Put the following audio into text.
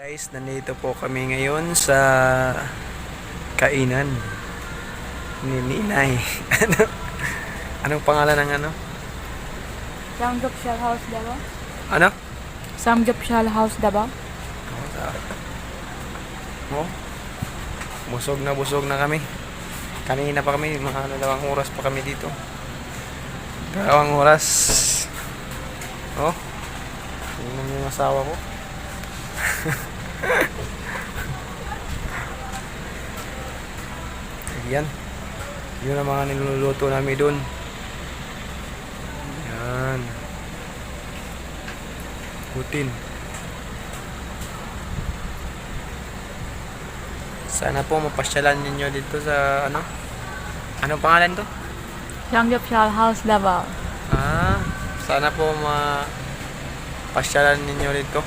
Guys, nandito po kami ngayon sa kainan ni Ninay. Anong pangalan ng ano? Samgyeopsal House Davao. Ano? Samgyeopsal House Davao. Oh, busog na kami. Kanina pa kami, mga 2 oras pa kami dito. 2 oras. Oh, yun yung asawa ko. Ayan. Yun ang mga niluluto namin doon. Ayan. Putin. Sana po mapasyalan ninyo dito sa ano? Anong pangalan to? Samgyeopsal House Davao. Sana po mapasyalan ninyo dito.